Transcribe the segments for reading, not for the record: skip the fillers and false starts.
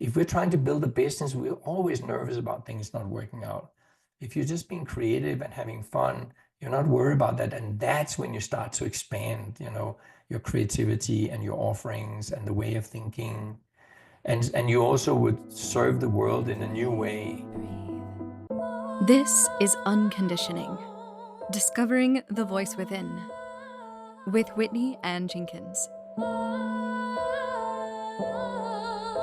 if we're trying to build a business, we're always nervous about things not working out. If you're just being creative and having fun, you're not worried about that. And that's when you start to expand, your creativity and your offerings and the way of thinking. And you also would serve the world in a new way. This is Unconditioning, Discovering the Voice Within, with Whitney Ann Jenkins.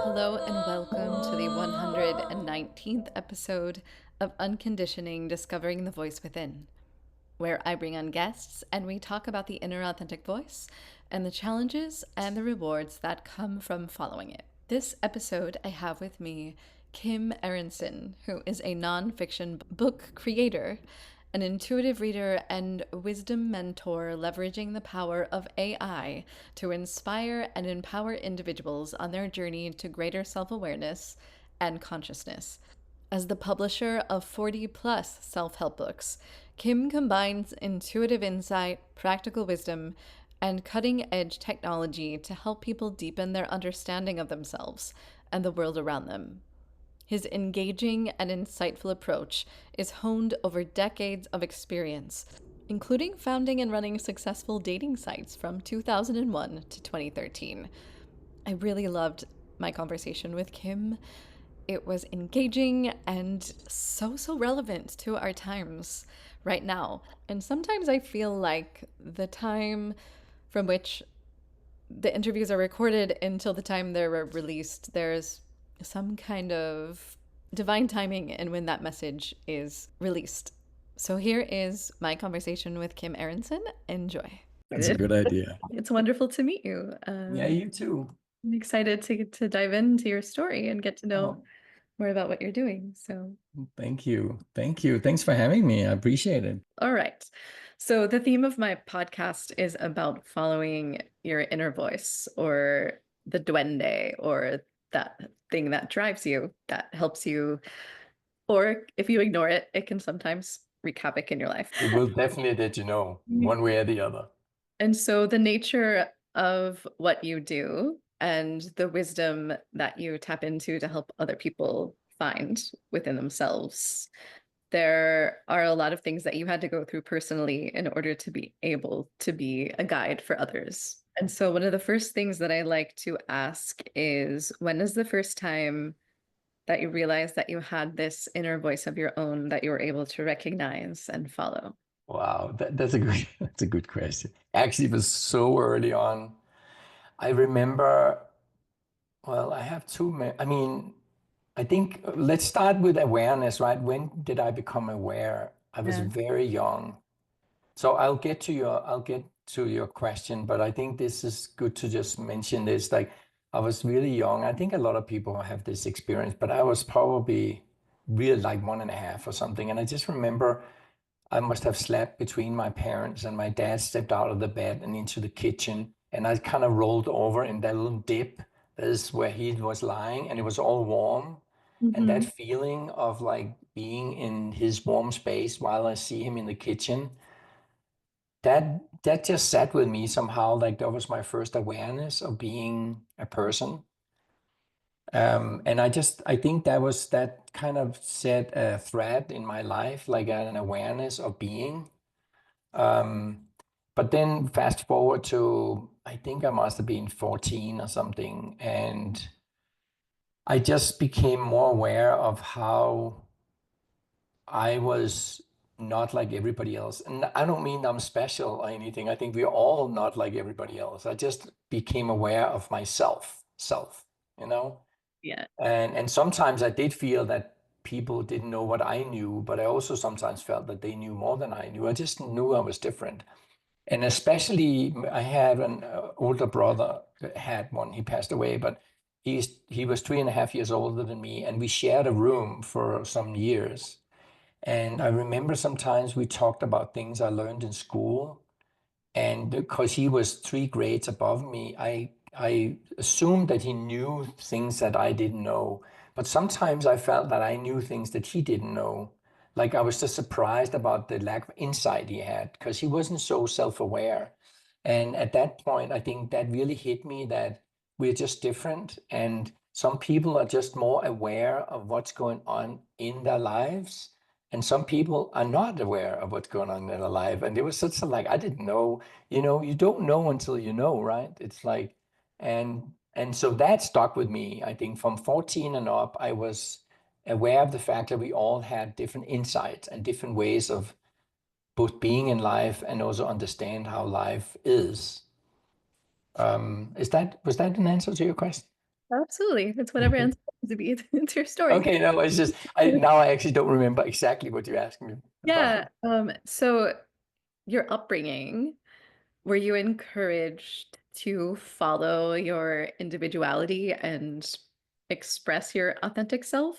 Hello and welcome to the 119th episode of Unconditioning, Discovering the Voice Within, where I bring on guests and we talk about the inner authentic voice and the challenges and the rewards that come from following it. This episode, I have with me Kim Aronson, who is a nonfiction book creator, an intuitive reader, and wisdom mentor, leveraging the power of AI to inspire and empower individuals on their journey to greater self-awareness and consciousness. As the publisher of 40-plus self-help books, Kim combines intuitive insight, practical wisdom, and cutting-edge technology to help people deepen their understanding of themselves and the world around them. His engaging and insightful approach is honed over decades of experience, including founding and running successful dating sites from 2001 to 2013. I really loved my conversation with Kim. It was engaging and so relevant to our times right now. And sometimes I feel like the time from which the interviews are recorded until the time they're released, there's some kind of divine timing in when that message is released. So here is my conversation with Kim Aronson. Enjoy. That's a good idea. It's wonderful to meet you. Yeah, you too. I'm excited to dive into your story and get to know more about what you're doing. So thank you. Thanks for having me. I appreciate it. All right. So the theme of my podcast is about following your inner voice, or the duende, or that thing that drives you, that helps you, or if you ignore it, it can sometimes wreak havoc in your life. It will definitely let you know one way or the other. And so the nature of what you do and the wisdom that you tap into to help other people find within themselves, there are a lot of things that you had to go through personally in order to be able to be a guide for others. And so one of the first things that I like to ask is, when is the first time that you realized that you had this inner voice of your own that you were able to recognize and follow? Wow, that's a good question. Actually, it was so early on. I remember, well, I have I think let's start with awareness, right? When did I become aware? I was very young. So I'll get to your question, but I think this is good to just mention this. Like, I was really young. I think a lot of people have this experience, but I was probably really like 1.5 or something. And I just remember I must have slept between my parents, and my dad stepped out of the bed and into the kitchen, and I kind of rolled over in that little dip. That is where he was lying, and it was all warm. And that feeling of like being in his warm space while I see him in the kitchen, that just sat with me somehow. Like, that was my first awareness of being a person. And I think that kind of set a thread in my life, like an awareness of being. But then fast forward to, I think I must have been 14 or something, and I just became more aware of how I was not like everybody else. And I don't mean I'm special or anything. I think we're all not like everybody else. I just became aware of myself, you know? Yeah. And sometimes I did feel that people didn't know what I knew, but I also sometimes felt that they knew more than I knew. I just knew I was different. And especially, I had an older brother, had one, he passed away, but he was 3.5 years older than me, and we shared a room for some years. And I remember sometimes we talked about things I learned in school, and because he was 3 grades above me, I assumed that he knew things that I didn't know. But sometimes I felt that I knew things that he didn't know. Like, I was just surprised about the lack of insight he had, because he wasn't so self-aware. And at that point, I think that really hit me, that we're just different. And some people are just more aware of what's going on in their lives, and some people are not aware of what's going on in their life. And it was such a like, I didn't know, you don't know until you know, right? It's like, and so that stuck with me. I think from 14 and up, I was aware of the fact that we all had different insights and different ways of both being in life and also understand how life is. Was that an answer to your question? Absolutely. It's whatever answer to be. It's your story. Okay, no, it's just I actually don't remember exactly what you asked me about. Yeah. So your upbringing, were you encouraged to follow your individuality and express your authentic self?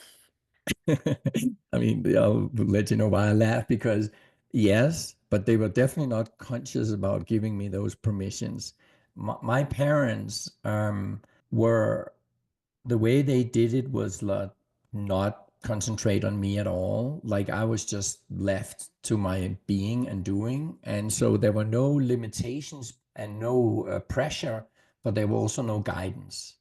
I mean, I'll let you know why I laugh because yes, but they were definitely not conscious about giving me those permissions. My parents were the way they did it was like not concentrate on me at all. Like I was just left to my being and doing. And so there were no limitations and no pressure, but there were also no guidance.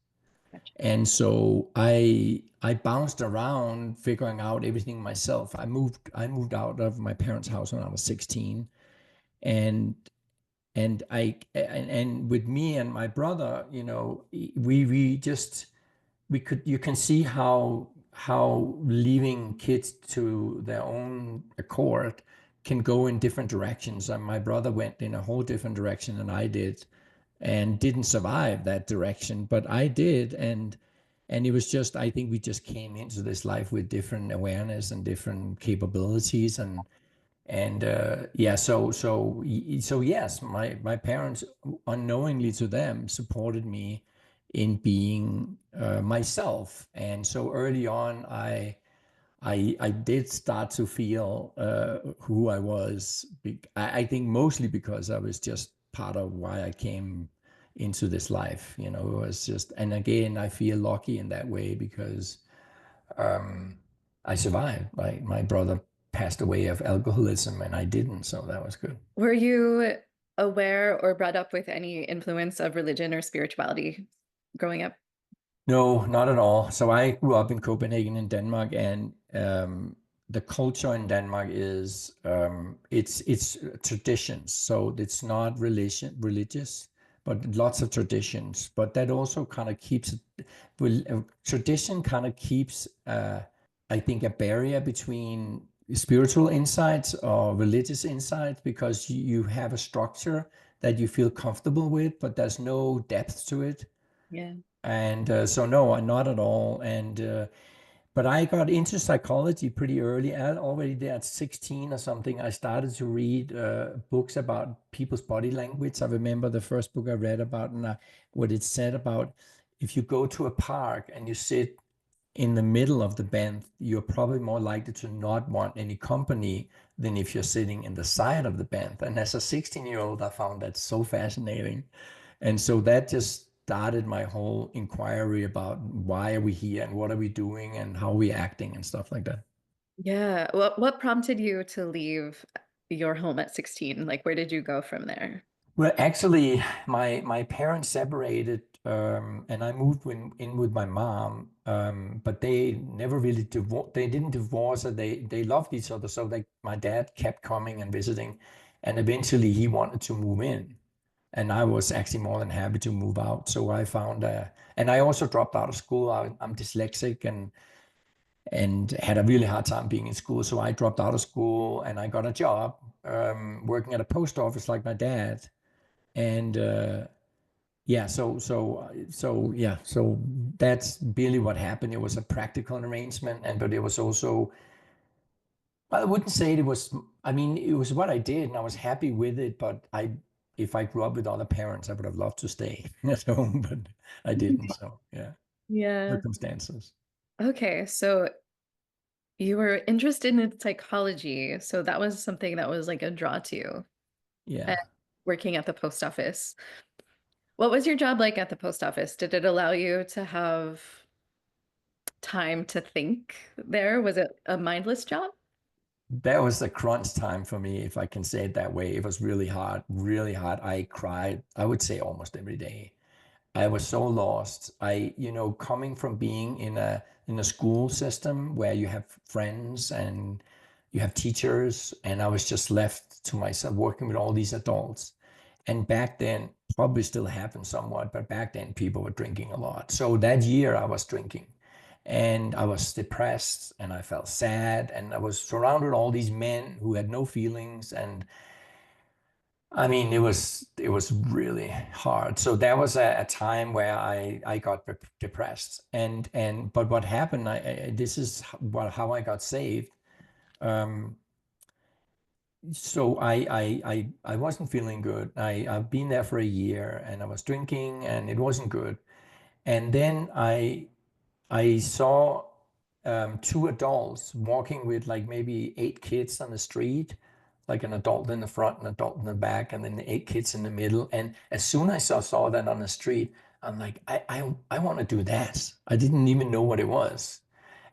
Gotcha. And so I bounced around figuring out everything myself. I moved out of my parents' house when I was 16, and and with me and my brother, we just we could you can see how leaving kids to their own accord can go in different directions. And my brother went in a whole different direction than I did, and didn't survive that direction, but I did. And it was just, I think we just came into this life with different awareness and different capabilities. And yeah, so yes, my parents, unknowingly to them, supported me in being myself. And so early on, I did start to feel who I was. I think mostly because I was just part of why I came into this life. It was just, and again, I feel lucky in that way because um, I survived. My brother passed away of alcoholism and I didn't, so that was good. Were you aware or brought up with any influence of religion or spirituality growing up? No, not at all. So I grew up in Copenhagen in Denmark, and the culture in Denmark is it's traditions. So it's not religious, but lots of traditions. But that also kind of keeps tradition kind of keeps I think a barrier between spiritual insights or religious insights because you have a structure that you feel comfortable with, but there's no depth to it. Yeah. And so no, not at all. And but I got into psychology pretty early. Already there at 16 or something, I started to read books about people's body language. I remember the first book I read about, and what it said about if you go to a park and you sit in the middle of the bench, you're probably more likely to not want any company than if you're sitting in the side of the bench. And as a 16-year-old, I found that so fascinating. And so that just started my whole inquiry about why are we here and what are we doing and how are we acting and stuff like that. Yeah. What prompted you to leave your home at 16? Like, where did you go from there? Well, actually, my parents separated, and I moved in with my mom. But they never really divorced. They didn't divorce. They loved each other. So my dad kept coming and visiting, and eventually he wanted to move in, and I was actually more than happy to move out. So I found, and I also dropped out of school. I'm dyslexic and had a really hard time being in school. So I dropped out of school and I got a job working at a post office like my dad. And yeah, so that's really what happened. It was a practical arrangement, but it was also, I wouldn't say it was, I mean, it was what I did and I was happy with it, but if I grew up with other parents, I would have loved to stay at home, but I didn't. So yeah, Yeah. circumstances. Okay. So you were interested in psychology. So that was something that was like a draw to you and Yeah. working at the post office. What was your job like at the post office? Did it allow you to have time to think there? Was it a mindless job? That was a crunch time for me, if I can say it that way. It was really hard, really hard. I cried, I would say almost every day. I was so lost. Coming from being in a school system where you have friends and you have teachers, and I was just left to myself working with all these adults. And back then, probably still happens somewhat, but back then people were drinking a lot. So that year I was drinking and I was depressed and I felt sad and I was surrounded all these men who had no feelings. And I mean, it was really hard. So there was a time where I got depressed, and but what happened? This is how I got saved. Um, so I wasn't feeling good. I've been there for a year, and I was drinking, and it wasn't good. And then I saw two adults walking with like maybe eight kids on the street, like an adult in the front, an adult in the back, and then the eight kids in the middle. And as soon as I saw that on the street, I'm like, I want to do that. I didn't even know what it was.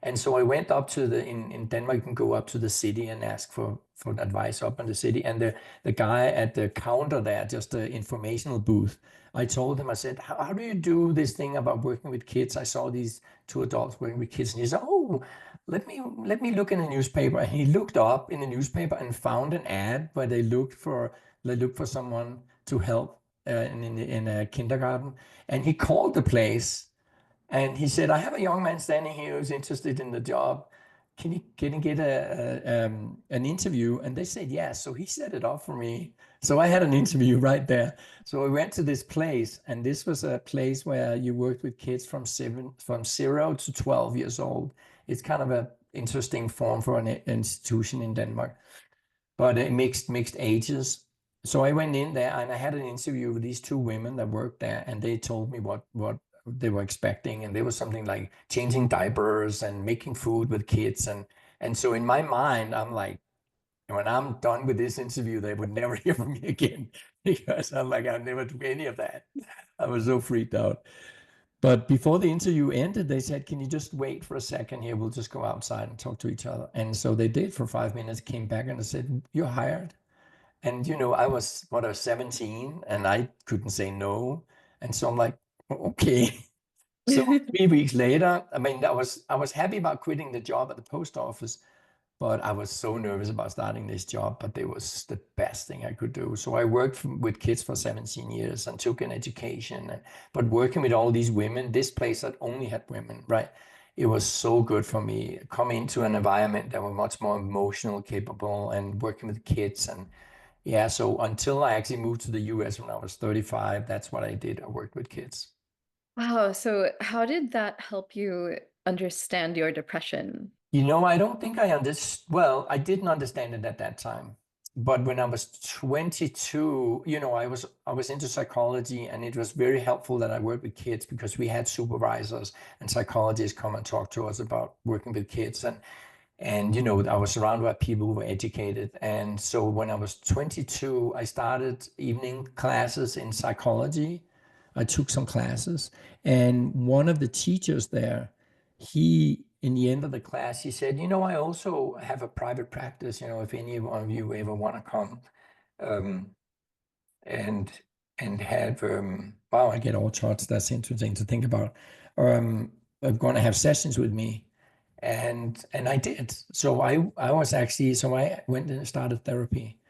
And so I went up to in Denmark, you can go up to the city and ask for advice up in the city. And the guy at the counter there, just the informational booth, I told him, I said, how do you do this thing about working with kids? I saw these two adults working with kids. And he said, oh, let me look in the newspaper. And he looked up in the newspaper and found an ad where they looked for someone to help in a kindergarten. And he called the place and he said, I have a young man standing here who's interested in the job. Can you get an interview? And they said yes. So he set it up for me. So I had an interview right there. So I went to this place, and this was a place where you worked with kids from 0 to 12 years old. It's kind of an interesting form for an institution in Denmark, but mixed ages. So I went in there and I had an interview with these two women that worked there, and they told me what they were expecting, and there was something like changing diapers and making food with kids, and so in my mind, I'm like, when I'm done with this interview, they would never hear from me again because I'm like, I'll never do any of that. I was so freaked out. But before the interview ended, they said, can you just wait for a second here? We'll just go outside and talk to each other. And so they did for 5 minutes, came back and I said, you're hired. And I was 17 and I couldn't say no. And so I'm like, okay. So 3 weeks later, I mean, I was happy about quitting the job at the post office, but I was so nervous about starting this job, but it was the best thing I could do. So I worked with kids for 17 years and took an education. But working with all these women, this place that only had women, right? It was so good for me coming into an environment that were much more emotional capable and working with kids. And yeah, so until I actually moved to the US when I was 35, that's what I did. I worked with kids. Wow. So, how did that help you understand your depression? I don't think I understood. Well, I didn't understand it at that time. But when I was 22, I was into psychology, and it was very helpful that I worked with kids because we had supervisors and psychologists come and talk to us about working with kids. And I was surrounded by people who were educated. And so when I was 22, I started evening classes in psychology. I took some classes, and one of the teachers there, he in the end of the class, he said, I also have a private practice, if any one of you ever want to come, um, and have wow, I get all charts. That's interesting to think about. I'm going to have sessions with me, and I did. So I was actually, so I went and started therapy,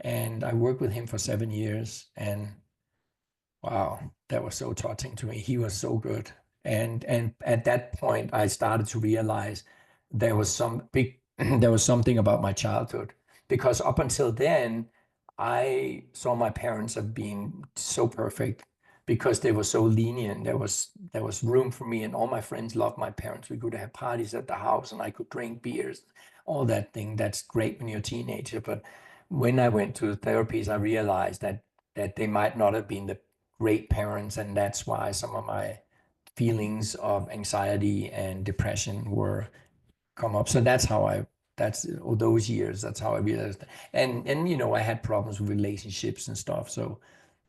and I worked with him for 7 years, and wow, that was so touching to me. He was so good. And at that point I started to realize there was there was something about my childhood, because up until then I saw my parents have been so perfect because they were so lenient. There was room for me, and all my friends loved my parents. We could have parties at the house and I could drink beers, all that thing. That's great when you're a teenager. But when I went to therapies, I realized that they might not have been the great parents, and that's why some of my feelings of anxiety and depression were come up. So that's all those years, that's how I realized. And I had problems with relationships and stuff. So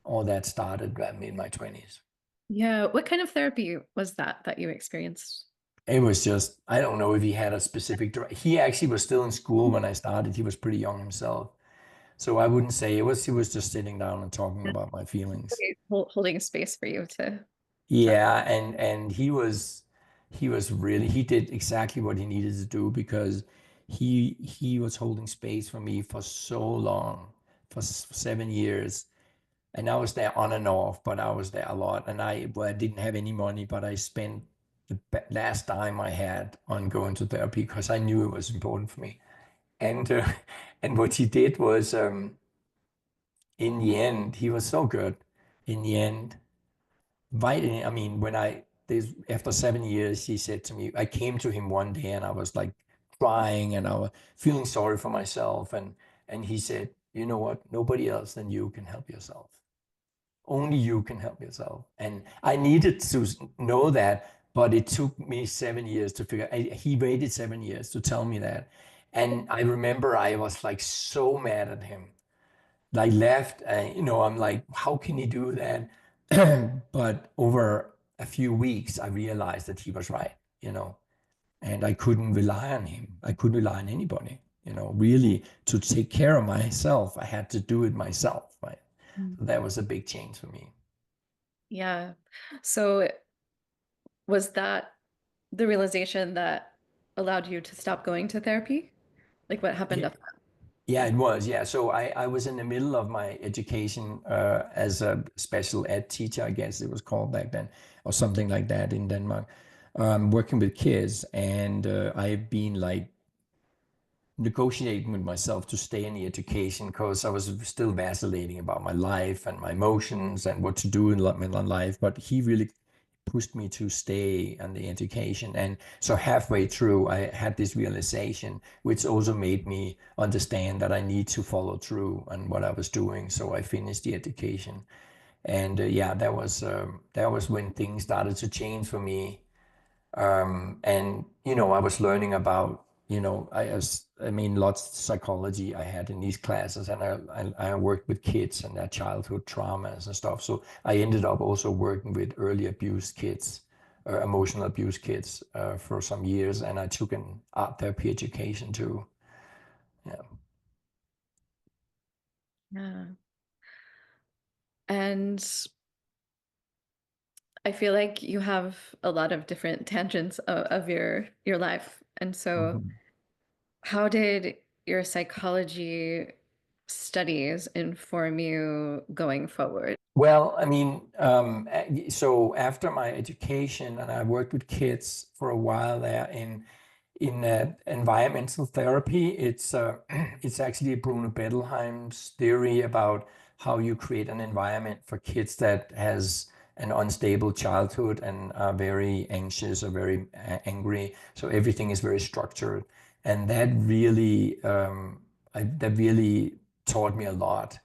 all that started in my 20s. Yeah. What kind of therapy was that you experienced? It was just, I don't know if he had a specific he actually was still in school when I started. He was pretty young himself. So I wouldn't say he was just sitting down and talking about my feelings. Okay, holding space for you to. Yeah, and he was really he did exactly what he needed to do because he was holding space for me for so long, for 7 years. And I was there on and off, but I was there a lot. And I didn't have any money, but I spent the last dime I had on going to therapy because I knew it was important for me. And and what he did was, in the end, he was so good. In the end, right? I mean, after 7 years, he said to me, I came to him one day and I was like crying and I was feeling sorry for myself. And he said, you know what? Nobody else than you can help yourself. Only you can help yourself. And I needed to know that, but it took me 7 years to figure. He waited 7 years to tell me that. And I remember I was like so mad at him. I left, I'm like, how can he do that? But over a few weeks, I realized that he was right, you know, and I couldn't rely on him. I couldn't rely on anybody, really to take care of myself. I had to do it myself, right? Mm. So that was a big change for me. Yeah. So was that the realization that allowed you to stop going to therapy? Like what happened Yeah, after yeah, it was. Yeah. So I was in the middle of my education as a special ed teacher, I guess it was called back then, or something like that in Denmark, working with kids. And I've been like negotiating with myself to stay in the education because I was still vacillating about my life and my emotions and what to do in my life. But he really pushed me to stay in the education. And so halfway through, I had this realization, which also made me understand that I need to follow through on what I was doing. So I finished the education. And yeah, that was when things started to change for me. And I was learning about, I mean, lots of psychology I had in these classes, and I worked with kids and their childhood traumas and stuff. So I ended up also working with early abused kids, emotional abused kids, for some years, and I took an art therapy education too. Yeah. Yeah. And I feel like you have a lot of different tangents of your life. And so Mhm. how did your psychology studies inform you going forward? Well, I mean, so after my education, and I worked with kids for a while there in environmental therapy. It's actually Bruno Bettelheim's theory about how you create an environment for kids that has an unstable childhood and are very anxious or very angry. So everything is very structured, and that really taught me a lot.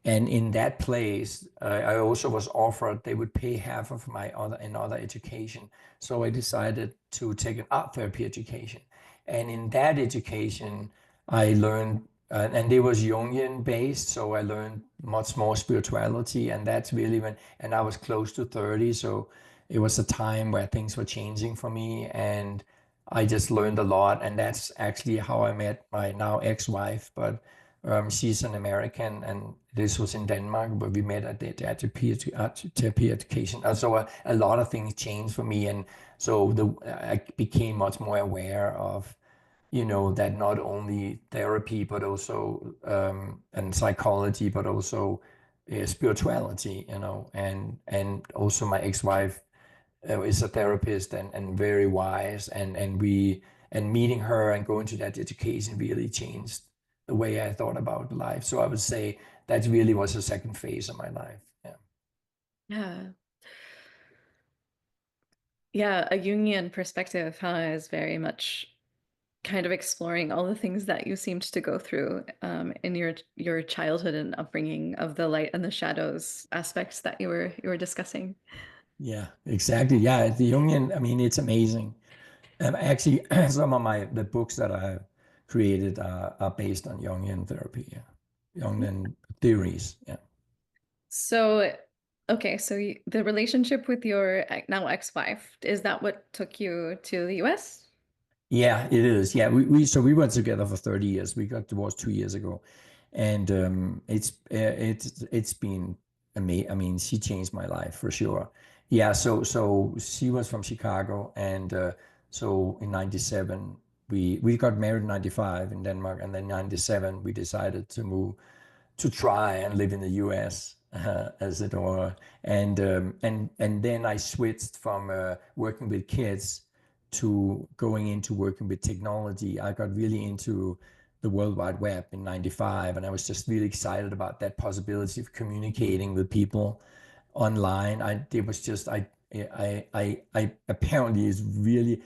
And in that place, I also was offered they would pay half of my other education. So I decided to take an art therapy education. And in that education, I learned, and it was Jungian based, so I learned much more spirituality. And that's really and I was close to 30, so it was a time where things were changing for me. And I just learned a lot. And that's actually how I met my now ex-wife. But she's an American, and this was in Denmark, but we met at the therapy education. Also, a lot of things changed for me, and so I became much more aware of, that not only therapy, but also and psychology, but also spirituality, and also my ex-wife is a therapist and very wise, and meeting her and going to that education really changed the way I thought about life. So I would say that really was the second phase of my life. Yeah. Yeah. Yeah, a Jungian perspective, huh, is very much kind of exploring all the things that you seemed to go through in your childhood and upbringing of the light and the shadows aspects that you were discussing. Yeah, exactly. Yeah, the Jungian, I mean, it's amazing. Actually, some of the books that I have created are based on Jungian therapy, yeah. Jungian theories. Yeah. So, okay, so the relationship with your now ex-wife, is that what took you to the US? Yeah, it is. Yeah, we were together for 30 years. We got divorced 2 years ago, and it's been amazing. I mean, she changed my life for sure. Yeah, so she was from Chicago, and so in '97 we got married in '95 in Denmark, and then '97 we decided to move to try and live in the US, as it were. And then I switched from working with kids to going into working with technology. I got really into the World Wide Web in '95, and I was just really excited about that possibility of communicating with people online. It was just I apparently is really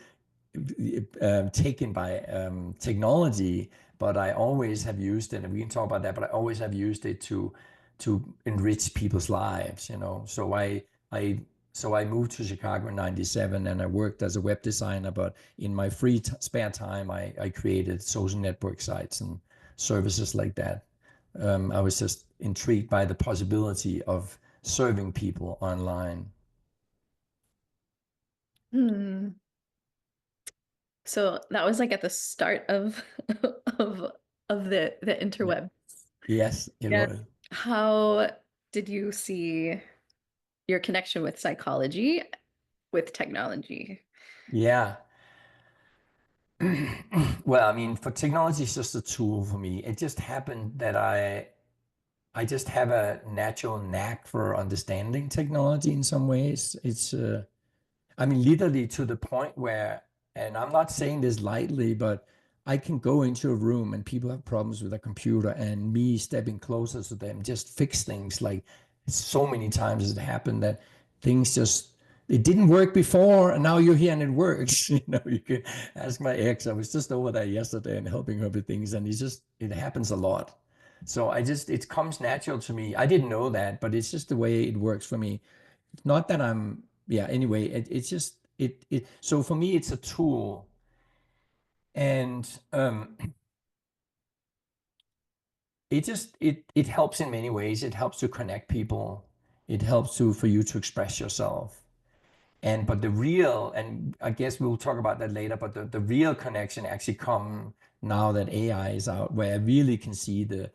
taken by technology, but I always have used it, and we can talk about that, but I always have used it to enrich people's lives, you know. I so I moved to Chicago in '97 and I worked as a web designer, but in my spare time, I created social network sites and services like that. I was just intrigued by the possibility of serving people online. Hmm. So that was like at the start of of the Yeah. interweb. Yes, it Yeah. was. How did you see your connection with psychology with technology? Yeah. Well, I mean, for technology, it's just a tool for me. It just happened that I just have a natural knack for understanding technology in some ways. I mean, literally to the point where, and I'm not saying this lightly, but I can go into a room and people have problems with a computer, and me stepping closer to them just fix things. Like so many times it happened that things just, it didn't work before, and now you're here and it works. You know, you can ask my ex. I was just over there yesterday and helping her with things, and it happens a lot. So it comes natural to me. I didn't know that, but it's just the way it works for me. Not that I'm, yeah, anyway, it's just so for me it's a tool. And it helps in many ways. It helps to connect people. It helps to for you to express yourself. And but the real, and I guess we'll talk about that later, but the real connection actually come now that AI is out, where I really can see the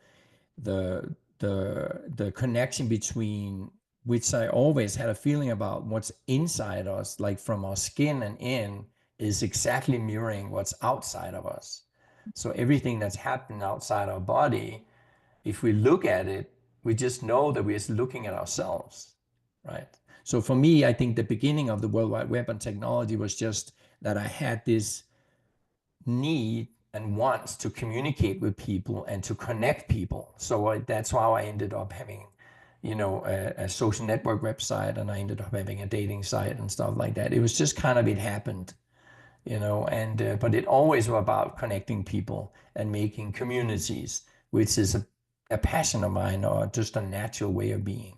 connection between, which I always had a feeling about, what's inside us, like from our skin and in, is exactly mirroring what's outside of us. So everything that's happening outside our body, if we look at it, we just know that we're looking at ourselves, right? So for me, I think the beginning of the World Wide Web and technology was just that I had this need and wants to communicate with people and to connect people. So that's how I ended up having, a social network website, and I ended up having a dating site and stuff like that. It was just kind of, it happened, and but it always was about connecting people and making communities, which is a passion of mine, or just a natural way of being.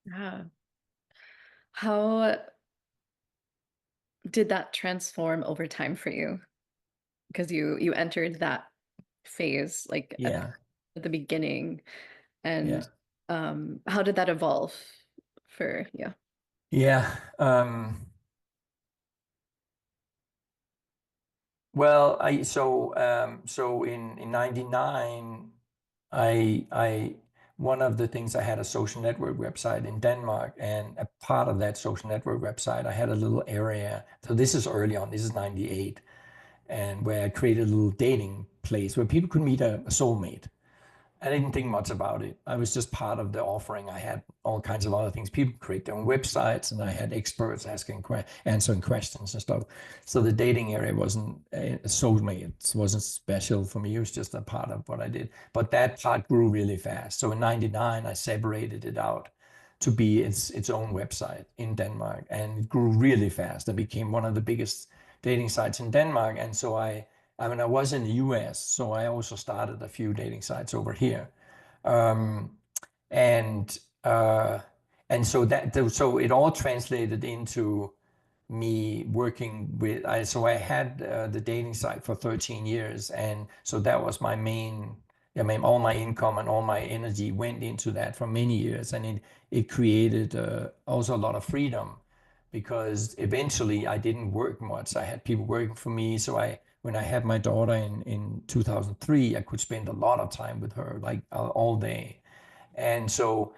Yeah. How did that transform over time for you? Because you entered that phase like Yeah, at the beginning, yeah, and how did that evolve for you? yeah. Well, so in '99, I one of the things, I had a social network website in Denmark, and a part of that social network website, I had a little area. So this is early on. This is '98, and where I created a little dating place where people could meet a soulmate. I didn't think much about it. I was just part of the offering. I had all kinds of other things. People create their own websites, and I had experts answering questions and stuff. So the dating area wasn't a soulmate. It wasn't special for me. It was just a part of what I did. But that part grew really fast. So in '99, I separated it out to be its own website in Denmark, and it grew really fast and became one of the biggest dating sites in Denmark. And so I mean, I was in the US, so I also started a few dating sites over here. Um, and uh, and so it all translated into me working with, so I had the dating site for 13 years, and so that was my main. I mean, all my income and all my energy went into that for many years, and it created also a lot of freedom, because eventually I didn't work much. I had people working for me, so when I had my daughter in 2003, I could spend a lot of time with her, like all day. And so,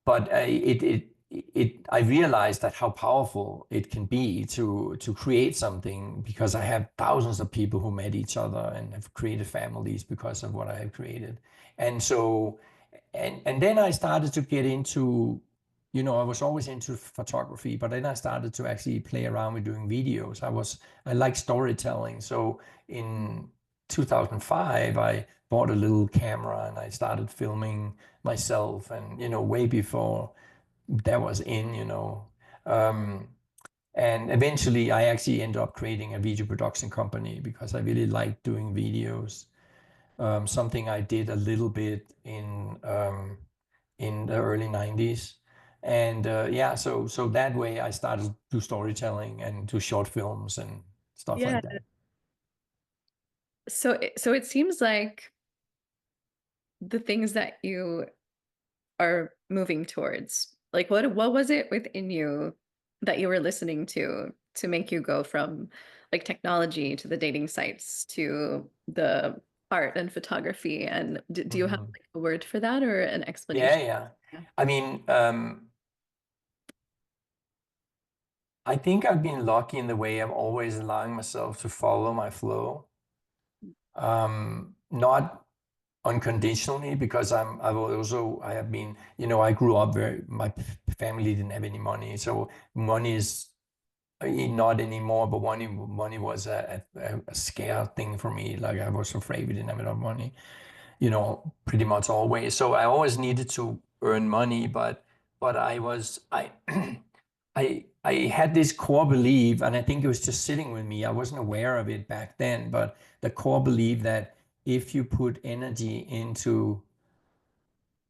but I realized that how powerful it can be to create something, because I have thousands of people who met each other and have created families because of what I have created. And so, and then I started to get into, I was always into photography, but then I started to actually play around with doing videos. I like storytelling. So in 2005, I bought a little camera and I started filming myself, and way before that was in. Um, and eventually I actually ended up creating a video production company because I really liked doing videos. Something I did a little bit in the early 90s. And yeah, so that way I started to do storytelling and do short films and stuff Yeah. like that. So it seems like the things that you are moving towards, like what was it within you that you were listening to make you go from like technology to the dating sites to the art and photography? And do you have Mhm. like a word for that or an Yeah, explanation? yeah. Yeah. I mean, I think I've been lucky in the way of always allowing myself to follow my flow. Not unconditionally, because I have been, I grew up my family didn't have any money. So money is not anymore, but money was a scare thing for me. Like I was afraid we didn't have enough money, pretty much always. So I always needed to earn money, but I I had this core belief, and I think it was just sitting with me. I wasn't aware of it back then, but the core belief that if you put energy into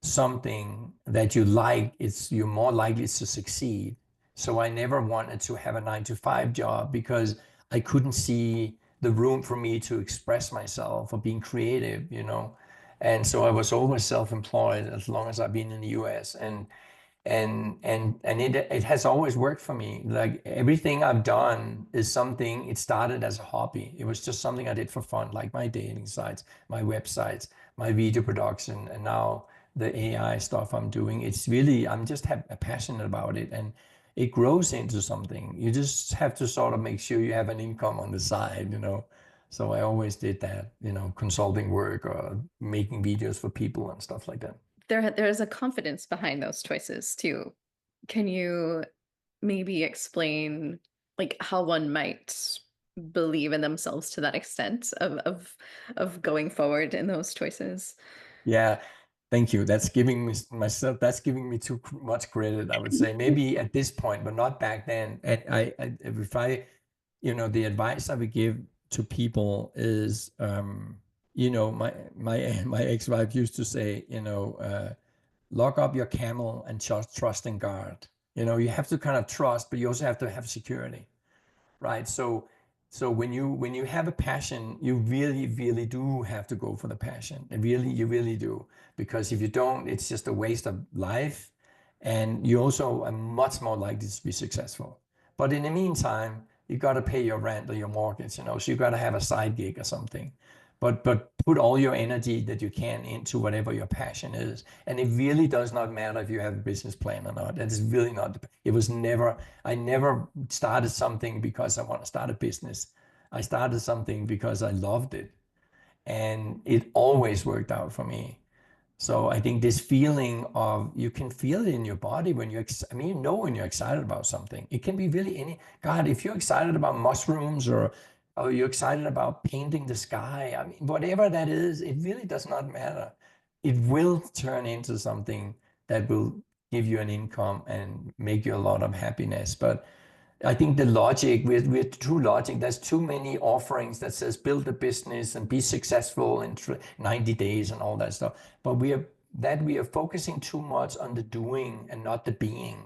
something that you like, you're more likely to succeed. So I never wanted to have a 9 to 5 job because I couldn't see the room for me to express myself or being creative. And so I was always self-employed as long as I've been in the US. And it has always worked for me. Like everything I've done is something, it started as a hobby. It was just something I did for fun, like my dating sites, my websites, my video production, and now the AI stuff I'm doing. It's really, I'm just passionate about it, and it grows into something. You just have to sort of make sure you have an income on the side. So I always did that, consulting work or making videos for people and stuff like that. There's a confidence behind those choices too. Can you maybe explain like how one might believe in themselves to that extent of going forward in those choices? Yeah, thank you. That's giving me too much credit, I would say. Maybe at this point, but not back then. And if the advice I would give to people is, my ex-wife used to say, lock up your camel and just trust in God. You have to kind of trust, but you also have to have security, right? So when you have a passion, you really, really do have to go for the passion. And really, you really do. Because if you don't, it's just a waste of life. And you also are much more likely to be successful. But in the meantime, you got to pay your rent or your mortgage. So you got to have a side gig or something. But put all your energy that you can into whatever your passion is. And it really does not matter if you have a business plan or not. That is really not, it was never, I never started something because I want to start a business. I started something because I loved it. And it always worked out for me. So I think this feeling of, you can feel it in your body when when you're excited about something. It can be really God, if you're excited about mushrooms or you're excited about painting the sky, whatever that is, it really does not matter. It will turn into something that will give you an income and make you a lot of happiness. But I think the logic with true logic, there's too many offerings that says build a business and be successful in 90 days and all that stuff. But we are focusing too much on the doing and not the being.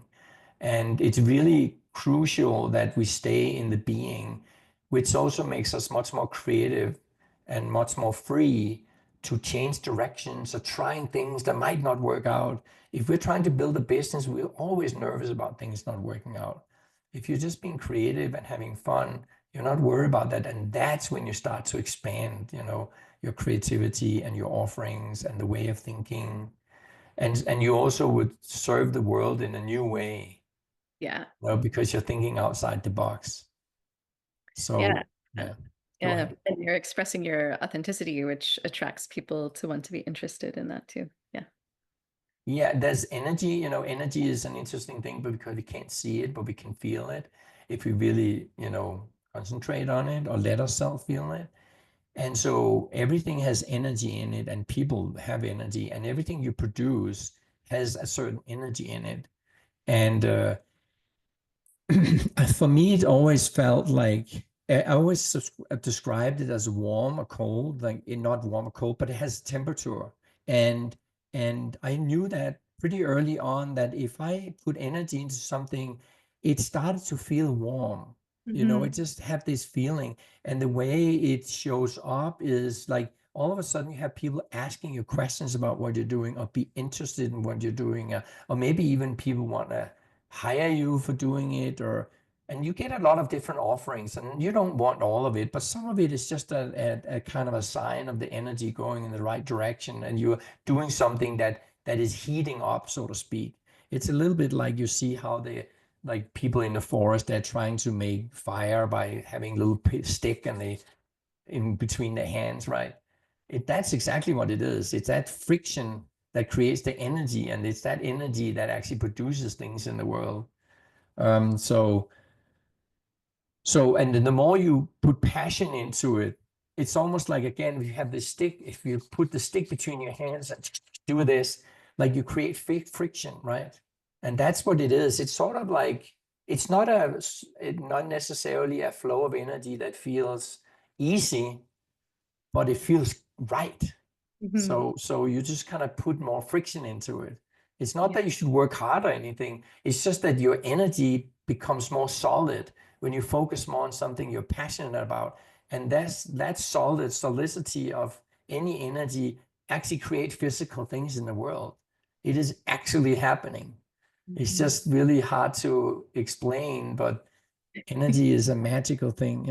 And it's really crucial that we stay in the being, which also makes us much more creative and much more free to change directions or trying things that might not work out. If we're trying to build a business, we're always nervous about things not working out. If you're just being creative and having fun, you're not worried about that. And that's when you start to expand, your creativity and your offerings and the way of thinking. and you also would serve the world in a new way, Yeah. because you're thinking outside the box. Yeah. So yeah, go Yeah. ahead. And you're expressing your authenticity, which attracts people to want to be interested in that too. Yeah. Yeah, there's energy. Energy is an interesting thing, but because we can't see it, but we can feel it if we really, concentrate on it or let ourselves feel it. And so everything has energy in it, and people have energy, and everything you produce has a certain energy in it. And for me, it always felt like I always described it as warm or cold, like not warm or cold, but it has temperature. And and I knew that pretty early on that if I put energy into something, it started to feel warm. Hmm. It just had this feeling. And the way it shows up is like all of a sudden you have people asking you questions about what you're doing or be interested in what you're doing, or maybe even people want to hire you for doing it, and you get a lot of different offerings, and you don't want all of it, but some of it is just a kind of a sign of the energy going in the right direction, and you're doing something that is heating up, so to speak. It's a little bit like you see how like people in the forest, they're trying to make fire by having a little stick and they in between their hands, right? That's exactly what it is. It's that friction that creates the energy, and it's that energy that actually produces things in the world. Um, so, and then the more you put passion into it, it's almost like, again, if you have this stick, if you put the stick between your hands and do this, like you create friction, right? And that's what it is. It's sort of like it's not necessarily a flow of energy that feels easy, but it feels right. Hmm. So you just kind of put more friction into it. It's not Yeah. that you should work hard or anything. It's just that your energy becomes more solid when you focus more on something you're passionate about. And that solidity of any energy actually create physical things in the world. It is actually happening. It's Mhm. just really hard to explain, but energy is a magical thing.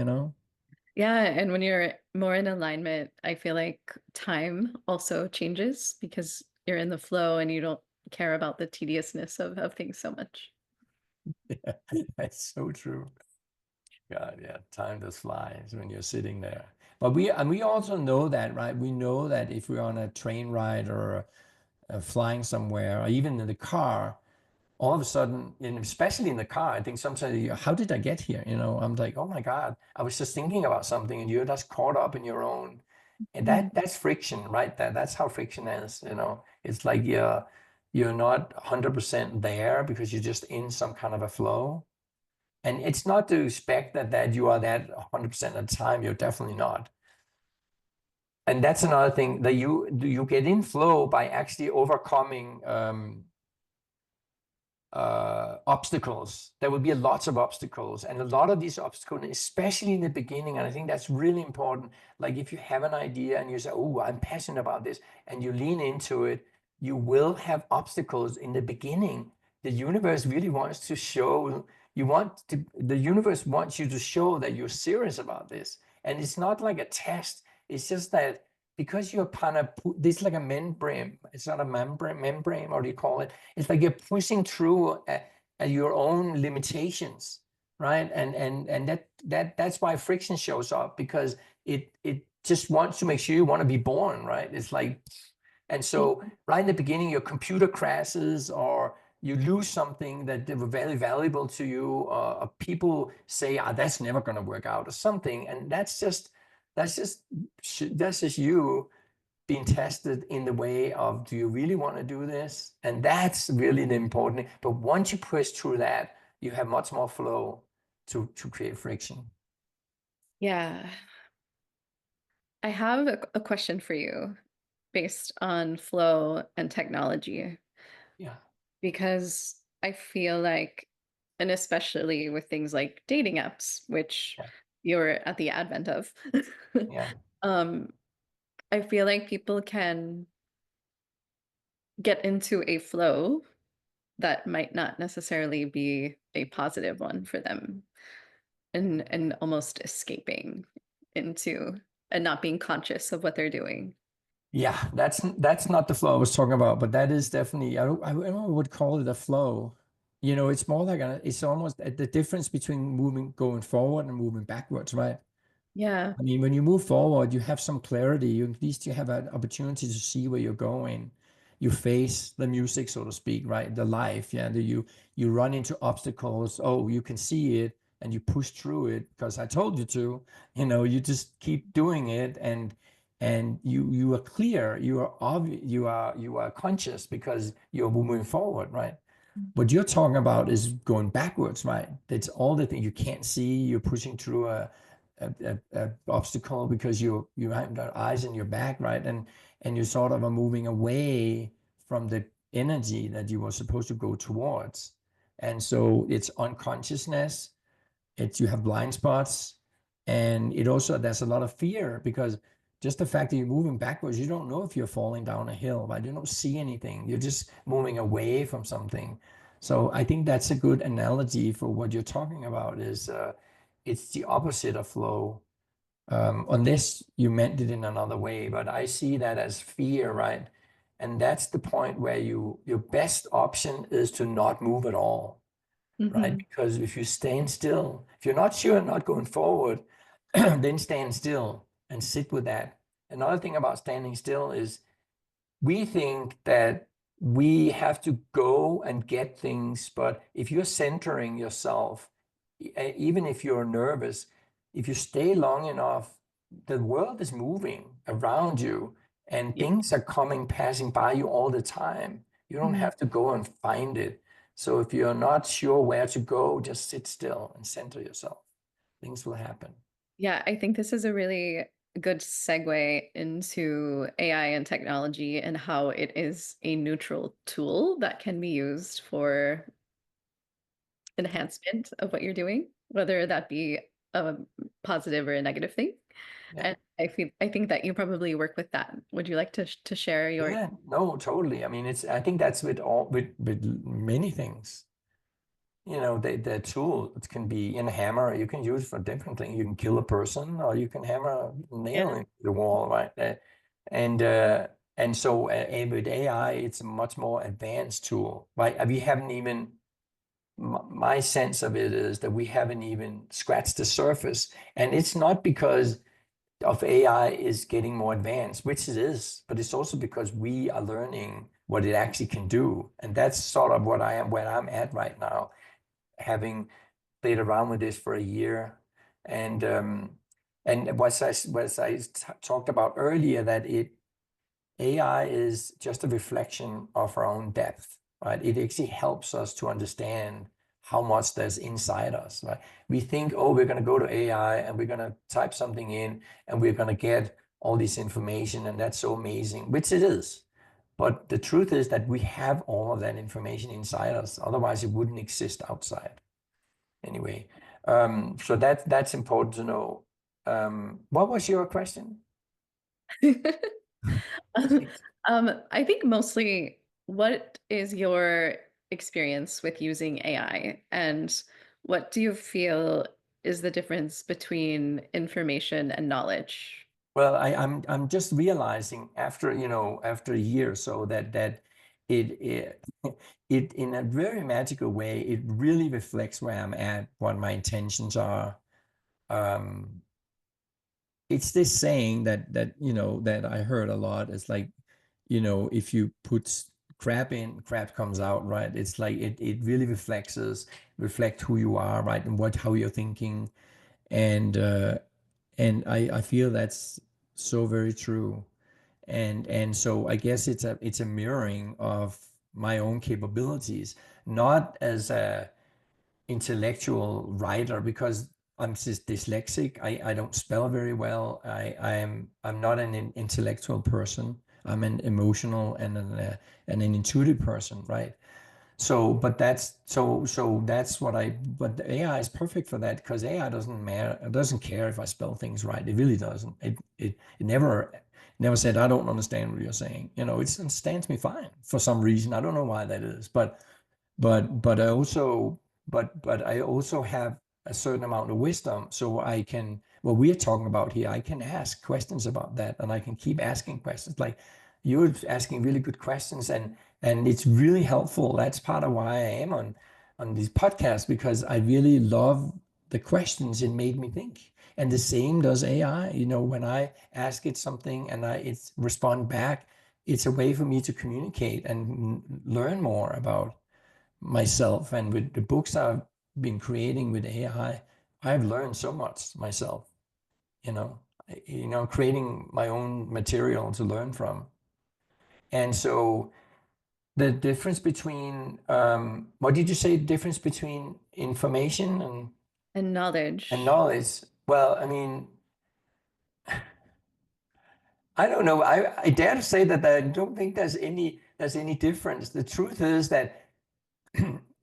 Yeah, and when you're more in alignment, I feel like time also changes because you're in the flow and you don't care about the tediousness of things so much. That's so true. God, yeah, time just flies when you're sitting there. But we also know that, right? We know that if we're on a train ride or flying somewhere, or even in the car, all of a sudden, and especially in the car, I think sometimes, how did I get here? I'm like, oh my God, I was just thinking about something, and you're just caught up in your own. And Mhm. that's friction, right? That's how friction is. It's like you're not 100% there because you're just in some kind of a flow. And it's not to expect that you are that 100% of the time. You're definitely not. And that's another thing that you get in flow by actually overcoming obstacles. There will be lots of obstacles, and a lot of these obstacles, especially in the beginning. And I think that's really important. Like if you have an idea and you say, "Oh, I'm passionate about this," and you lean into it, you will have obstacles in the beginning. The universe really wants to show the universe wants you to show that you're serious about this. And it's not like a test. It's just that because you're kind of this is like a membrane. It's not a membrane, or do you call it? It's like you're pushing through your own limitations, right? And that's why friction shows up, because it just wants to make sure you want to be born, right? It's like, and so right in the beginning, your computer crashes, or you lose something that they were very valuable to you. People say, that's never going to work out," or something, and that's just that's just you being tested in the way of, do you really want to do this? And that's really the important. But once you push through that, you have much more flow to create friction. Yeah. I have a question for you based on flow and technology, Yeah, because I feel like, and especially with things like dating apps, which yeah, you're at the advent of, yeah. um, I feel like people can get into a flow that might not necessarily be a positive one for them, and almost escaping into and not being conscious of what they're doing. Yeah, that's not the flow I was talking about, but that is definitely I don't know, would call it a flow. It's more like it's almost the difference between moving going forward and moving backwards, right? Yeah. I mean, when you move forward, you have some clarity. At least you have an opportunity to see where you're going. You face the music, so to speak, right? The life, yeah. You run into obstacles. Oh, you can see it, and you push through it because I told you to. You just keep doing it, and you are clear. You are obvious. You are conscious because you're moving forward, right? What you're talking about is going backwards, right? That's all the thing you can't see. You're pushing through a obstacle because you have the eyes in your back, right? And you sort of are moving away from the energy that you were supposed to go towards. And so it's unconsciousness. You have blind spots, and it also there's a lot of fear because just the fact that you're moving backwards, you don't know if you're falling down a hill, right? You don't see anything. You're just moving away from something. So I think that's a good analogy for what you're talking about is it's the opposite of flow. Unless you meant it in another way, but I see that as fear, right? And that's the point where your best option is to not move at all, right? Hmm. Because if you stand still, if you're not sure, not going forward, then stand still and sit with that. Another thing about standing still is we think that we have to go and get things, but if you're centering yourself, even if you're nervous, if you stay long enough, the world is moving around you and Yeah. things are coming, passing by you all the time. You don't Mhm. have to go and find it. So if you're not sure where to go, just sit still and center yourself. Things will happen. Yeah, I think this is a really good segue into AI and technology and how it is a neutral tool that can be used for enhancement of what you're doing, whether that be a positive or a negative thing. Yeah. And I think that you probably work with that. Would you like to to share your? Yeah, no, totally. I mean, I think that's with many things. The tool, it can be in a hammer. You can use for different things. You can kill a person, or you can hammer a nail Yeah. into the wall, right? And uh, and so with AI, it's a much more advanced tool, right? We haven't even. My sense of it is that we haven't even scratched the surface, and it's not because of AI is getting more advanced, which it is, but it's also because we are learning what it actually can do, and that's sort of where I'm at right now, having played around with this for a year. And talked about earlier, that AI is just a reflection of our own depth, right? It actually helps us to understand how much there's inside us, right? We think, oh, we're going to go to AI and we're going to type something in and we're going to get all this information, and that's so amazing, which it is. But the truth is that we have all of that information inside us. Otherwise, it wouldn't exist outside. Anyway, so that's important to know. What was your question? I think mostly what is your experience with using AI and what do you feel is the difference between information and knowledge? Well, I'm just realizing after a year or so that it it in a very magical way, it really reflects where I'm at, what my intentions are. Um, it's this saying that I heard a lot. It's like, if you put crap in, crap comes out, right? It's like it really reflect who you are, right? And how you're thinking. And I feel that's so very true. And so I guess it's a mirroring of my own capabilities, not as a intellectual writer, because I'm just dyslexic. I don't spell very well. I'm not an intellectual person. I'm an emotional and an intuitive person, right? So what but the AI is perfect for that, because AI doesn't matter. It doesn't care if I spell things right. It really doesn't. It never said, I don't understand what you're saying. It understands me fine for some reason. I don't know why that is, but I also have a certain amount of wisdom. So I can, what we're talking about here, I can ask questions about that, and I can keep asking questions. Like you're asking really good questions, and it's really helpful. That's part of why I am on these podcasts, because I really love the questions. It made me think. And the same does AI. When I ask it something and it respond back, it's a way for me to communicate and learn more about myself. And with the books I've been creating with AI, I've learned so much myself, you know, creating my own material to learn from. And so the difference between, what did you say, difference between information And and knowledge. knowledge? Well, I mean, I don't know. I dare to say that I don't think there's any difference. The truth is that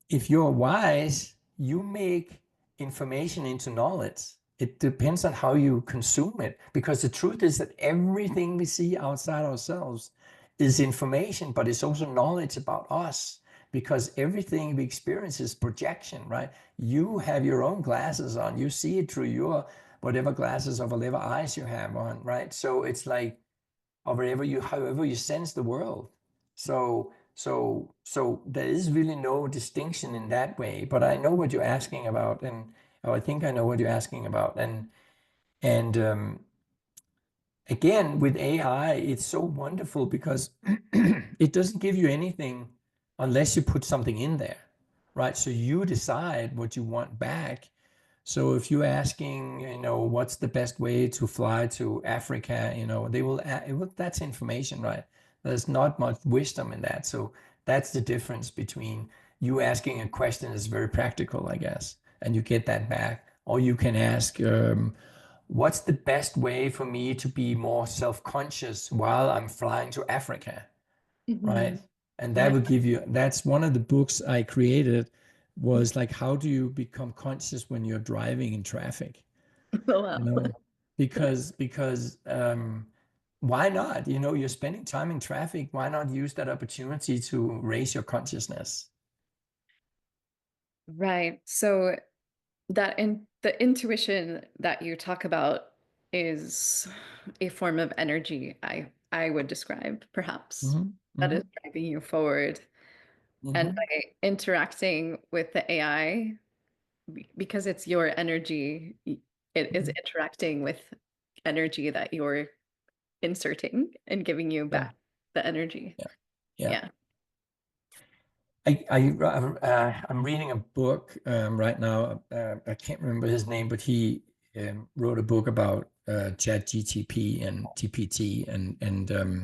if you're wise, you make information into knowledge. It depends on how you consume it, because the truth is that everything we see outside ourselves is information, but it's also knowledge about us, because everything we experience is projection, right? You have your own glasses on, you see it through your whatever glasses or whatever eyes you have on, right? So it's like, or however you sense the world. So there is really no distinction in that way. But I know what you're asking about, and I think I know what you're asking about. And again, with AI, it's so wonderful because it doesn't give you anything unless you put something in there, right? So you decide what you want back. So if you're asking, what's the best way to fly to Africa, they will, that's information, right? There's not much wisdom in that. So that's the difference between you asking a question that's very practical, I guess, and you get that back. Or you can ask, what's the best way for me to be more self-conscious while I'm flying to Africa, right? Mhm. And that Right. will give you, that's one of the books I created, was like, how do you become conscious when you're driving in traffic? Oh, You wow. know, because why not? You're spending time in traffic. Why not use that opportunity to raise your consciousness? Right. So the intuition that you talk about is a form of energy, I would describe, perhaps, Hmm. that is Hmm. driving you forward. And Hmm. by interacting with the AI, because it's your energy, it is Hmm. interacting with energy that you're inserting and giving you Yeah, back the energy. yeah, yeah. Yeah. I'm reading a book right now. I can't remember his name, but he wrote a book about Chat GTP and TPT, and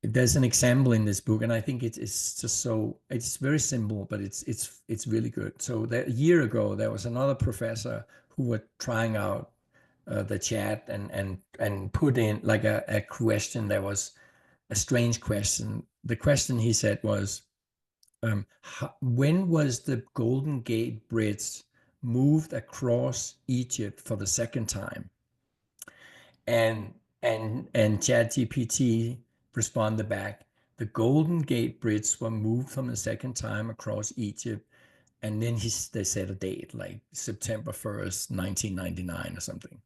there's an example in this book, and I think it's just so, it's very simple, but it's really good. So that a year ago, there was another professor who were trying out the chat and put in like a question that was a strange question. The question, he said, was, when was the Golden Gate Bridge moved across Egypt for the second time? And ChatGPT responded back, the Golden Gate Bridge were moved from the second time across Egypt. And then they said a date, like September 1st, 1999 or something.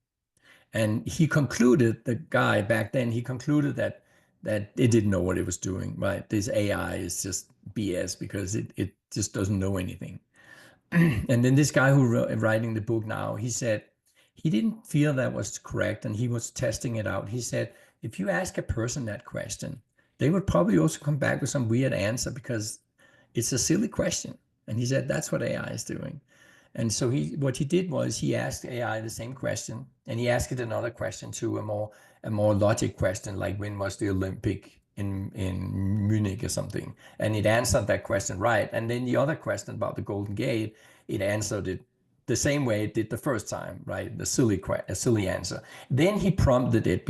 And he concluded, the guy back then, he concluded that it didn't know what it was doing, right? This AI is just BS because it just doesn't know anything. And then this guy who writing the book now, he said he didn't feel that was correct, and he was testing it out. He said, if you ask a person that question, they would probably also come back with some weird answer because it's a silly question. And he said that's what AI is doing. And so what he did was he asked AI the same question, and he asked it another question too, a more logic question, like when was the Olympic in Munich or something, and it answered that question right. And then the other question about the Golden Gate, it answered it the same way it did the first time, right? A silly answer. Then he prompted it.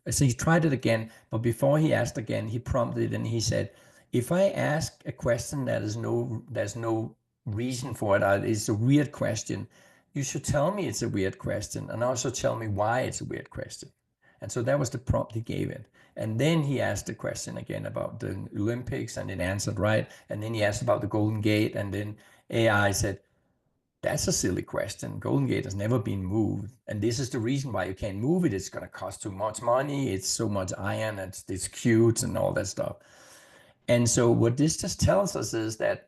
So he tried it again, but before he asked again, he prompted it, and he said, "If I ask a question there's no reason for it, it's a weird question. You should tell me it's a weird question, and also tell me why it's a weird question." And so that was the prompt he gave it. And then he asked the question again about the Olympics, and it answered right. And then he asked about the Golden Gate, and then AI said, that's a silly question. Golden Gate has never been moved. And this is the reason why you can't move it. It's going to cost too much money. It's so much iron. It's cute and all that stuff. And so what this just tells us is that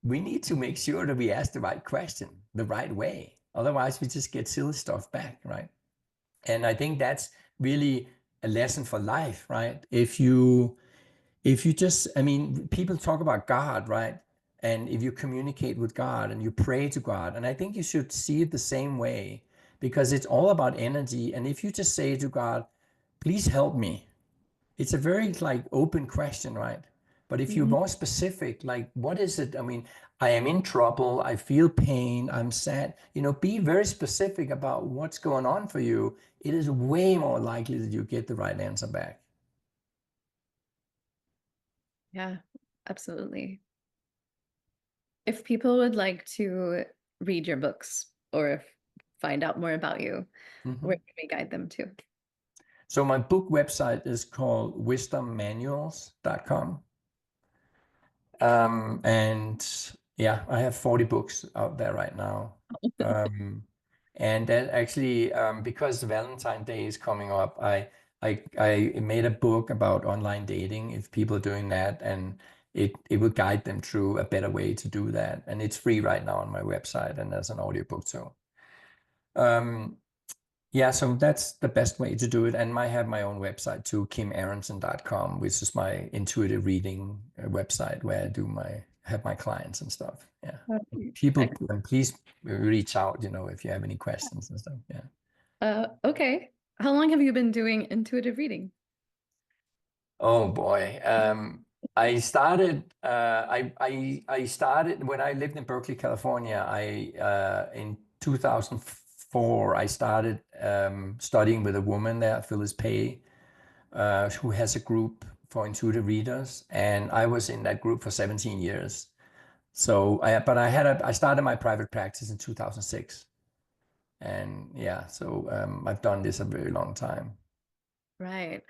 we need to make sure that we ask the right question the right way. Otherwise, we just get silly stuff back, right? And I think that's really a lesson for life, right? If you just, I mean, people talk about God, right? And if you communicate with God and you pray to God, and I think you should see it the same way, because it's all about energy. And if you just say to God, please help me, it's a very like open question, right? But if you're Mhm. more specific, like what is it? I mean, I am in trouble, I feel pain, I'm sad, be very specific about what's going on for you. It is way more likely that you get the right answer back. Yeah, absolutely. If people would like to read your books or find out more about you, where Mhm. can we guide them to? So my book website is called wisdommanuals.com. And yeah, I have 40 books out there right now. Um, and that actually, because Valentine's Day is coming up, I made a book about online dating if people are doing that, and it will guide them through a better way to do that. And it's free right now on my website, and there's an audiobook too. Um, yeah, so that's the best way to do it. And I have my own website too, Aronson.com, which is my intuitive reading website where have my clients and stuff. Yeah. Okay. People, please reach out, if you have any questions and stuff. Yeah. Okay. How long have you been doing intuitive reading? Oh boy. I started I started when I lived in Berkeley, California. I in 2004 I started studying with a woman there, Phyllis Pay, who has a group for intuitive readers, and I was in that group for 17 years. So I started my private practice in 2006, and yeah, so I've done this a very long time. Right.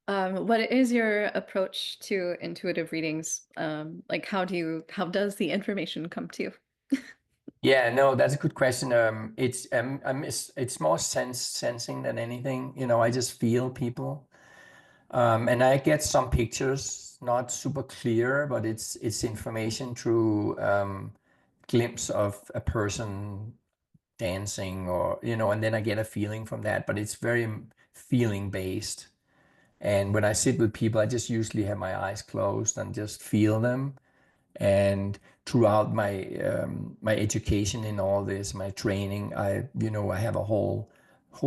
What is your approach to intuitive readings? Like how does the information come to you? Yeah, no, that's a good question. It's more sensing than anything. I just feel people, and I get some pictures, not super clear, but it's information through glimpse of a person dancing, or and then I get a feeling from that. But it's very feeling based. And when I sit with people, I just usually have my eyes closed and just feel them. And throughout my education in all this, my training, I have a whole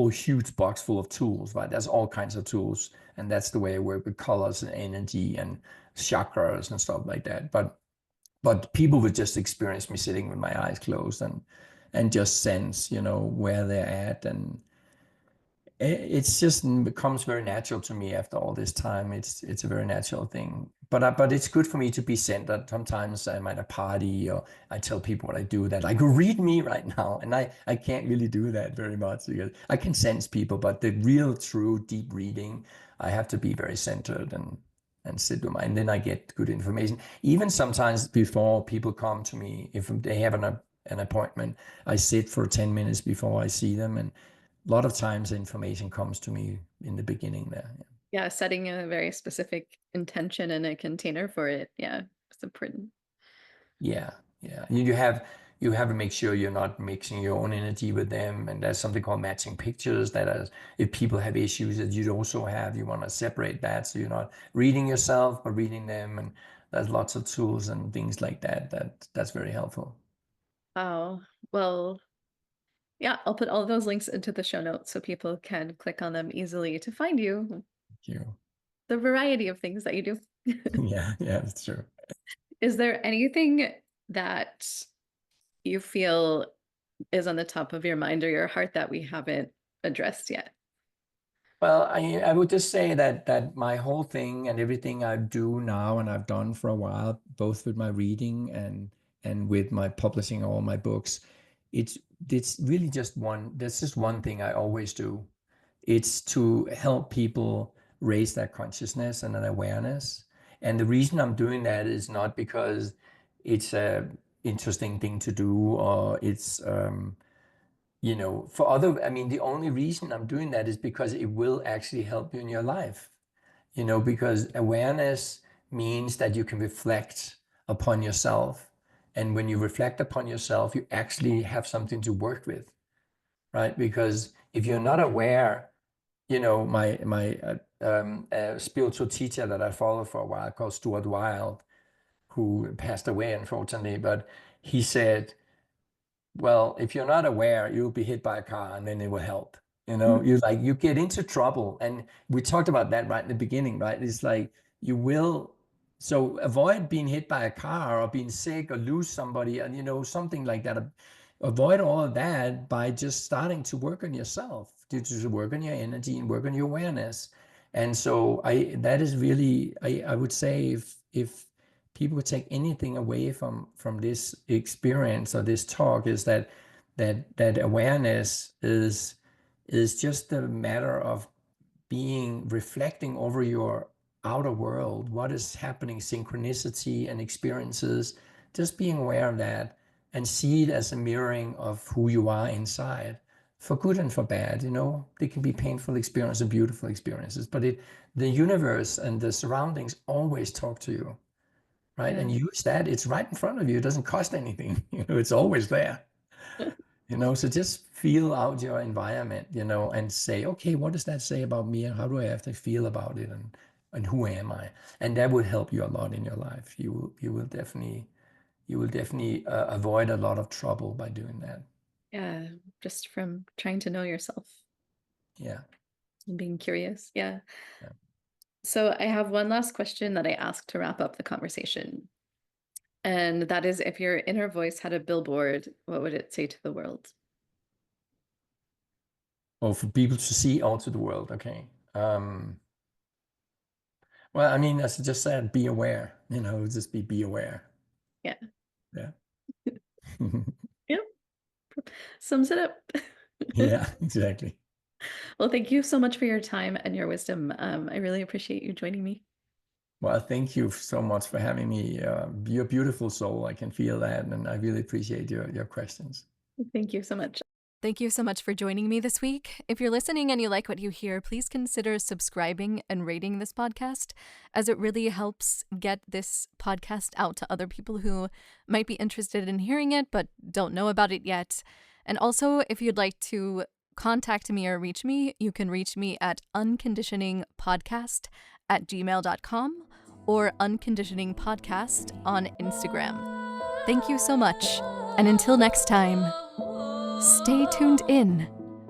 huge box full of tools, right? There's all kinds of tools, and that's the way I work with colors and energy and chakras and stuff like that. But people would just experience me sitting with my eyes closed and just sense, where they're at. And it's just becomes very natural to me after all this time. It's a very natural thing. But it's good for me to be centered. Sometimes I'm at a party or I tell people what I do, that like read me right now, and I can't really do that very much because I can sense people. But the real true deep reading, I have to be very centered and sit with my, and then I get good information. Even sometimes before people come to me, if they have an appointment, I sit for 10 minutes before I see them, and a lot of times the information comes to me in the beginning there. Yeah, setting a very specific intention and a container for it. Yeah, it's important. Yeah, yeah. You have to make sure you're not mixing your own energy with them. And there's something called matching pictures that is, if people have issues that you also have, you want to separate that so you're not reading yourself but reading them. And there's lots of tools and things like that's very helpful. Oh, well, yeah, I'll put all of those links into the show notes so people can click on them easily to find you, Thank you. the variety of things that you do. Yeah, yeah, that's true. Is there anything that you feel is on the top of your mind or your heart that we haven't addressed yet? Well, I would just say that my whole thing and everything I do now and I've done for a while, both with my reading and with my publishing all my books, it's it's really just one. There's just one thing I always do, It's to help people raise their consciousness and an awareness. And the reason I'm doing that is not because it's a interesting thing to do, or it's for other, I mean, the only reason I'm doing that is because it will actually help you in your life, because awareness means that you can reflect upon yourself. And when you reflect upon yourself, you actually have something to work with, right? Because if you're not aware, my spiritual teacher that I followed for a while, called Stuart Wilde, who passed away unfortunately, but he said, well, if you're not aware, you'll be hit by a car and then it will help. You get into trouble. And we talked about that right in the beginning, right? It's like you will, so avoid being hit by a car or being sick or lose somebody and, something like that. Avoid all of that by just starting to work on yourself, to work on your energy and work on your awareness. And so that is really, I would say if people would take anything away from this experience or this talk, is that awareness is just a matter of reflecting over your outer world, what is happening, synchronicity and experiences, just being aware of that and see it as a mirroring of who you are inside, for good and for bad. They can be painful experiences and beautiful experiences, but the universe and the surroundings always talk to you, right? Yeah. And use that. It's right in front of you. It doesn't cost anything. It's always there. So just feel out your environment, and say, okay, what does that say about me, and how do I have to feel about it, and who am I? And that would help you a lot in your life. You will definitely avoid a lot of trouble by doing that. Yeah, just from trying to know yourself Yeah. and being curious. Yeah. Yeah. So I have one last question that I ask to wrap up the conversation. And that is, if your inner voice had a billboard, what would it say to the world? Or for people to see out to the world. Okay. Well, I mean, as I just said, be aware, just be aware. Yeah. Yeah. Yep. Sums it up. Yeah, exactly. Well, thank you so much for your time and your wisdom. I really appreciate you joining me. Well, thank you so much for having me. You're a beautiful soul. I can feel that. And I really appreciate your questions. Thank you so much. Thank you so much for joining me this week. If you're listening and you like what you hear, please consider subscribing and rating this podcast, as it really helps get this podcast out to other people who might be interested in hearing it but don't know about it yet. And also, if you'd like to contact me or reach me, you can reach me at unconditioningpodcast@gmail.com or unconditioningpodcast on Instagram. Thank you so much, and until next time, stay tuned in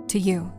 to you.